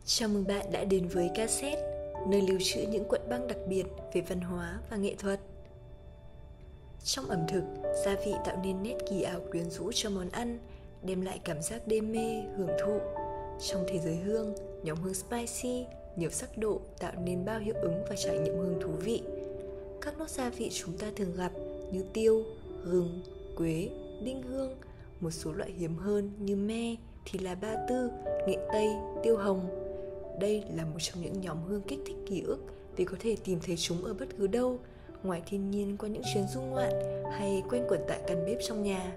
Chào mừng bạn đã đến với Cassette, nơi lưu trữ những cuộn băng đặc biệt về văn hóa và nghệ thuật. Trong ẩm thực, gia vị tạo nên nét kỳ ảo quyến rũ cho món ăn, đem lại cảm giác đam mê, hưởng thụ. Trong thế giới hương, nhóm hương spicy, nhiều sắc độ tạo nên bao hiệu ứng và trải nghiệm hương thú vị. Các nốt gia vị chúng ta thường gặp như tiêu, gừng, quế, đinh hương, một số loại hiếm hơn như me, thì là ba tư, nghệ tây, tiêu hồng. Đây là một trong những nhóm hương kích thích ký ức vì có thể tìm thấy chúng ở bất cứ đâu, ngoài thiên nhiên qua những chuyến du ngoạn hay quanh quẩn tại căn bếp trong nhà.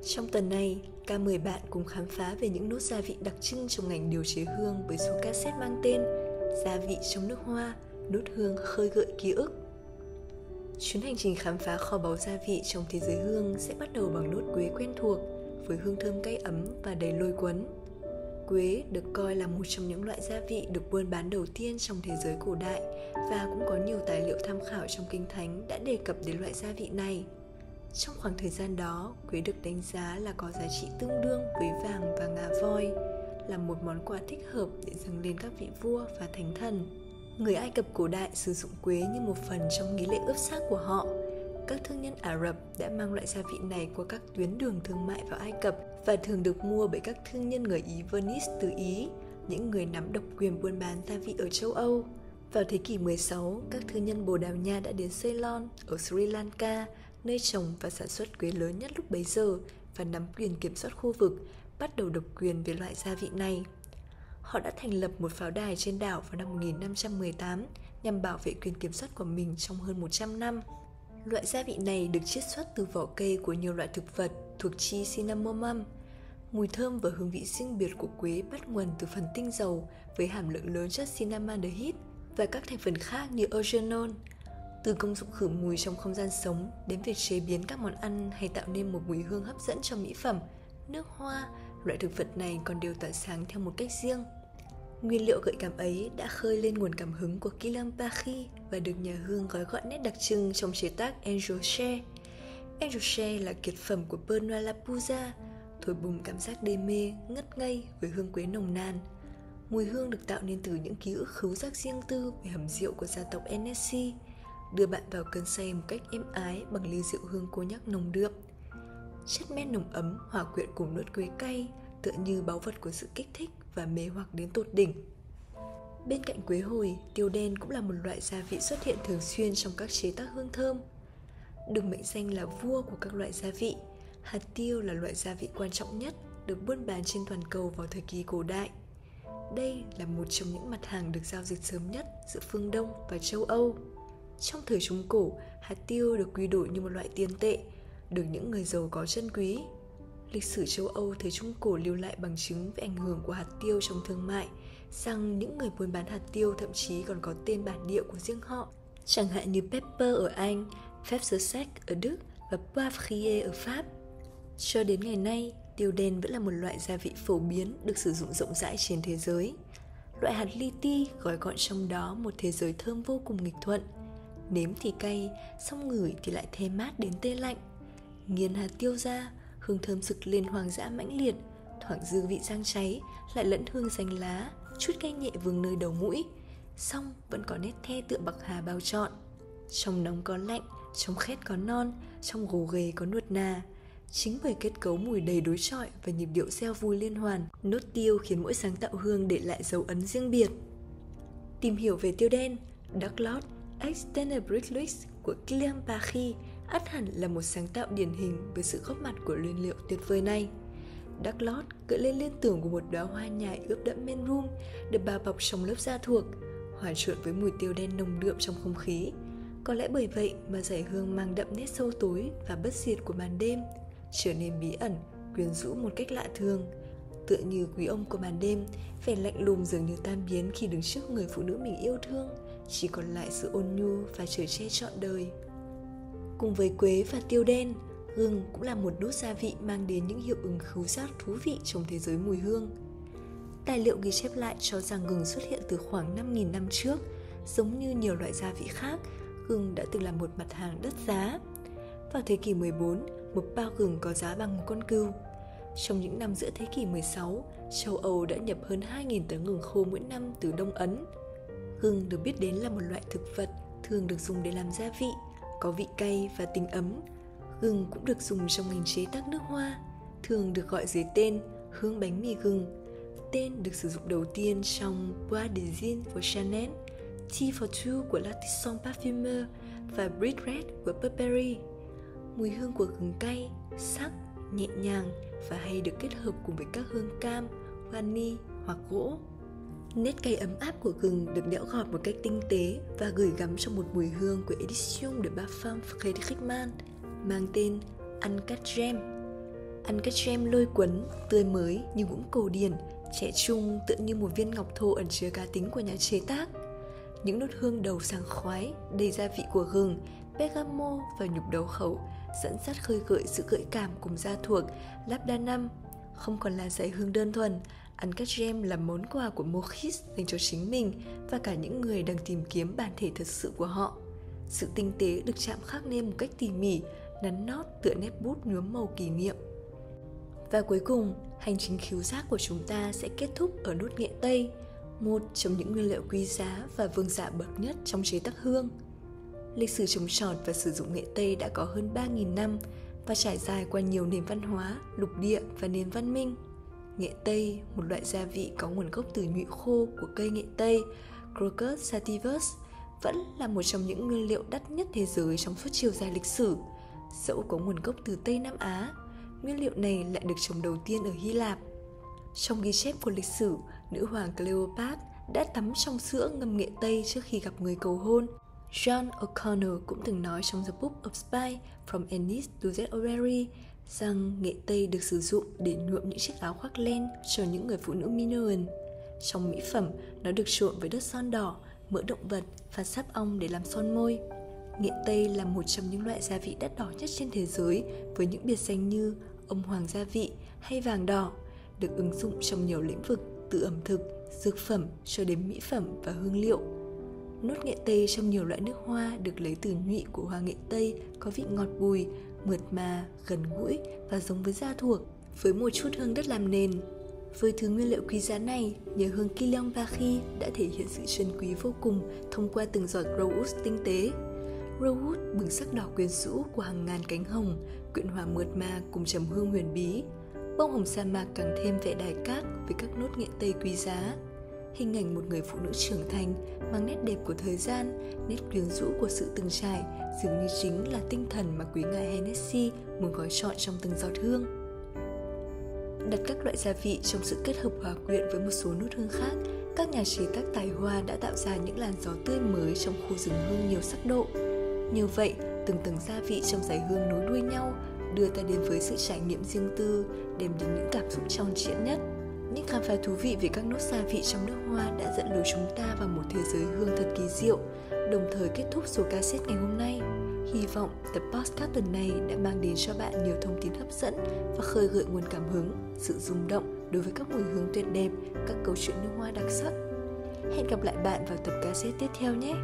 Trong tuần này, ca mời bạn cùng khám phá về những nốt gia vị đặc trưng trong ngành điều chế hương với số cassette mang tên Gia vị trong nước hoa, nốt hương khơi gợi ký ức. Chuyến hành trình khám phá kho báu gia vị trong thế giới hương sẽ bắt đầu bằng nốt quế quen thuộc với hương thơm cay ấm và đầy lôi cuốn. Quế được coi là một trong những loại gia vị được buôn bán đầu tiên trong thế giới cổ đại và cũng có nhiều tài liệu tham khảo trong Kinh Thánh đã đề cập đến loại gia vị này. Trong khoảng thời gian đó, quế được đánh giá là có giá trị tương đương với vàng và ngà voi, là một món quà thích hợp để dâng lên các vị vua và thánh thần. Người Ai Cập cổ đại sử dụng quế như một phần trong nghi lễ ướp xác của họ. Các thương nhân Ả Rập đã mang loại gia vị này qua các tuyến đường thương mại vào Ai Cập và thường được mua bởi các thương nhân người Ý Venice từ Ý, những người nắm độc quyền buôn bán gia vị ở châu Âu. Vào thế kỷ 16, các thương nhân Bồ Đào Nha đã đến Ceylon ở Sri Lanka, nơi trồng và sản xuất quế lớn nhất lúc bấy giờ và nắm quyền kiểm soát khu vực, bắt đầu độc quyền về loại gia vị này. Họ đã thành lập một pháo đài trên đảo vào năm 1518 nhằm bảo vệ quyền kiểm soát của mình trong hơn 100 năm. Loại gia vị này được chiết xuất từ vỏ cây của nhiều loại thực vật thuộc chi cinnamomum. Mùi thơm và hương vị riêng biệt của quế bắt nguồn từ phần tinh dầu với hàm lượng lớn chất cinnamaldehyde và các thành phần khác như eugenol. Từ công dụng khử mùi trong không gian sống đến việc chế biến các món ăn hay tạo nên một mùi hương hấp dẫn cho mỹ phẩm, nước hoa, loại thực vật này còn đều tỏa sáng theo một cách riêng. Nguyên liệu gợi cảm ấy đã khơi lên nguồn cảm hứng của Kilam Pakhi và được nhà hương gói gọn nét đặc trưng trong chế tác Angel Share. Angel Share là kiệt phẩm của Bernard Lapouza, thổi bùng cảm giác đê mê, ngất ngây với hương quế nồng nàn. Mùi hương được tạo nên từ những ký ức khứu giác riêng tư về hầm rượu của gia tộc Hennessy, đưa bạn vào cơn say một cách êm ái bằng ly rượu hương cô nhắc nồng đượm. Chất men nồng ấm hòa quyện cùng nốt quế cay, tựa như báu vật của sự kích thích và mê hoặc đến tột đỉnh. Bên cạnh quế hồi, tiêu đen cũng là một loại gia vị xuất hiện thường xuyên trong các chế tác hương thơm. Được mệnh danh là vua của các loại gia vị, hạt tiêu là loại gia vị quan trọng nhất được buôn bán trên toàn cầu vào thời kỳ cổ đại. Đây là một trong những mặt hàng được giao dịch sớm nhất giữa phương Đông và châu Âu. Trong thời Trung Cổ, hạt tiêu được quy đổi như một loại tiền tệ, được những người giàu có trân quý. Lịch sử châu Âu thời Trung Cổ lưu lại bằng chứng về ảnh hưởng của hạt tiêu trong thương mại, rằng những người buôn bán hạt tiêu thậm chí còn có tên bản địa của riêng họ, chẳng hạn như Pepper ở Anh, Pfeffersack ở Đức và Poivrier ở Pháp. Cho đến ngày nay, tiêu đen vẫn là một loại gia vị phổ biến được sử dụng rộng rãi trên thế giới. Loại hạt li ti gói gọn trong đó một thế giới thơm vô cùng nghịch thuận. Nếm thì cay, xong ngửi thì lại thơm mát đến tê lạnh. Nghiền hạt tiêu ra, hương thơm rực lên hoang dã mãnh liệt, thoảng dư vị rang cháy, lại lẫn hương danh lá, chút cay nhẹ vương nơi đầu mũi, xong vẫn có nét the tựa bạc hà bao trọn. Trong nóng có lạnh, trong khét có non, trong gồ ghề có nuột nà. Chính bởi kết cấu mùi đầy đối chọi và nhịp điệu reo vui liên hoàn, nốt tiêu khiến mỗi sáng tạo hương để lại dấu ấn riêng biệt. Tìm hiểu về tiêu đen, Dark Lord Extended của Kilam Pakhi ắt hẳn là một sáng tạo điển hình với sự góp mặt của nguyên liệu tuyệt vời này. Dark Lord gợi lên liên tưởng của một đóa hoa nhài ướp đẫm men rum được bao bọc trong lớp da thuộc, hòa trộn với mùi tiêu đen nồng đượm trong không khí. Có lẽ bởi vậy mà dải hương mang đậm nét sâu tối và bất diệt của màn đêm, trở nên bí ẩn, quyến rũ một cách lạ thường. Tựa như quý ông của màn đêm, vẻ lạnh lùng dường như tan biến khi đứng trước người phụ nữ mình yêu thương, chỉ còn lại sự ôn nhu và chở che trọn đời. Cùng với quế và tiêu đen, gừng cũng là một nốt gia vị mang đến những hiệu ứng khứu giác thú vị trong thế giới mùi hương. Tài liệu ghi chép lại cho rằng gừng xuất hiện từ khoảng 5.000 năm trước. Giống như nhiều loại gia vị khác, gừng đã từng là một mặt hàng đắt giá. Vào thế kỷ 14, một bao gừng có giá bằng một con cừu. Trong những năm giữa thế kỷ 16, châu Âu đã nhập hơn 2.000 tấn gừng khô mỗi năm từ Đông Ấn. Gừng được biết đến là một loại thực vật thường được dùng để làm gia vị, có vị cay và tính ấm. Gừng cũng được dùng trong ngành chế tác nước hoa, thường được gọi dưới tên hương bánh mì gừng. Tên được sử dụng đầu tiên trong Bois de Gin của Chanel, Tea for Two của L'Artisan Parfumeur và Brick Red của Burberry. Mùi hương của gừng cay, sắc, nhẹ nhàng và hay được kết hợp cùng với các hương cam, vani hoặc gỗ. Nét cay ấm áp của gừng được đẽo gọt một cách tinh tế và gửi gắm trong một mùi hương của Edition de Parfum Frédéric Malle mang tên Uncut Gem. Uncut Gem lôi cuốn, tươi mới nhưng cũng cổ điển, trẻ trung tựa như một viên ngọc thô ẩn chứa cá tính của nhà chế tác. Những nốt hương đầu sảng khoái, đầy gia vị của gừng, bergamot và nhục đầu khẩu dẫn dắt khơi gợi sự gợi cảm cùng da thuộc labdanum. Không còn là dải hương đơn thuần, Uncut Gem là món quà của Maurice dành cho chính mình và cả những người đang tìm kiếm bản thể thật sự của họ. Sự tinh tế được chạm khắc nên một cách tỉ mỉ, nắn nót tựa nét bút nhuốm màu kỷ niệm. Và cuối cùng, hành trình khứu giác của chúng ta sẽ kết thúc ở nốt nghệ tây, một trong những nguyên liệu quý giá và vương giả bậc nhất trong chế tác hương. Lịch sử trồng trọt và sử dụng nghệ tây đã có hơn 3.000 năm và trải dài qua nhiều nền văn hóa, lục địa và nền văn minh. Nghệ tây, một loại gia vị có nguồn gốc từ nhụy khô của cây nghệ tây, Crocus sativus, vẫn là một trong những nguyên liệu đắt nhất thế giới trong suốt chiều dài lịch sử. Dẫu có nguồn gốc từ Tây Nam Á, nguyên liệu này lại được trồng đầu tiên ở Hy Lạp. Trong ghi chép của lịch sử, nữ hoàng Cleopatra đã tắm trong sữa ngâm nghệ tây trước khi gặp người cầu hôn. John O'Connor cũng từng nói trong The Book of Spies From Ennis to Orrery rằng nghệ tây được sử dụng để nhuộm những chiếc áo khoác len cho những người phụ nữ Minoan. Trong mỹ phẩm, nó được trộn với đất son đỏ, mỡ động vật và sáp ong để làm son môi. Nghệ tây là một trong những loại gia vị đắt đỏ nhất trên thế giới với những biệt danh như ông hoàng gia vị hay vàng đỏ, được ứng dụng trong nhiều lĩnh vực từ ẩm thực, dược phẩm cho đến mỹ phẩm và hương liệu. Nốt nghệ tây trong nhiều loại nước hoa được lấy từ nhụy của hoa nghệ tây có vị ngọt bùi, mượt mà, gần gũi và giống với da thuộc, với một chút hương đất làm nền. Với thứ nguyên liệu quý giá này, nhờ hương Kylian Paris đã thể hiện sự trân quý vô cùng thông qua từng giọt rosewood tinh tế. Rosewood bừng sắc đỏ quyến rũ của hàng ngàn cánh hồng, quyện hòa mượt mà cùng trầm hương huyền bí. Bông hồng sa mạc càng thêm vẻ đài cát với các nốt nghệ tây quý giá. Hình ảnh một người phụ nữ trưởng thành mang nét đẹp của thời gian, nét quyến rũ của sự từng trải dường như chính là tinh thần mà quý ngài Hennessy muốn gói trọn trong từng giọt hương. Đặt các loại gia vị trong sự kết hợp hòa quyện với một số nốt hương khác, các nhà chế tác tài hoa đã tạo ra những làn gió tươi mới trong khu rừng hương nhiều sắc độ. Như vậy, từng tầng gia vị trong dải hương nối đuôi nhau đưa ta đến với sự trải nghiệm riêng tư, đem đến những cảm xúc tròn trịa nhất. Những khám phá thú vị về các nốt gia vị trong nước hoa đã dẫn lối chúng ta vào một thế giới hương thật kỳ diệu, đồng thời kết thúc số cassette ngày hôm nay. Hy vọng tập podcast tuần này đã mang đến cho bạn nhiều thông tin hấp dẫn và khơi gợi nguồn cảm hứng, sự rung động đối với các mùi hương tuyệt đẹp, các câu chuyện nước hoa đặc sắc. Hẹn gặp lại bạn vào tập cassette tiếp theo nhé!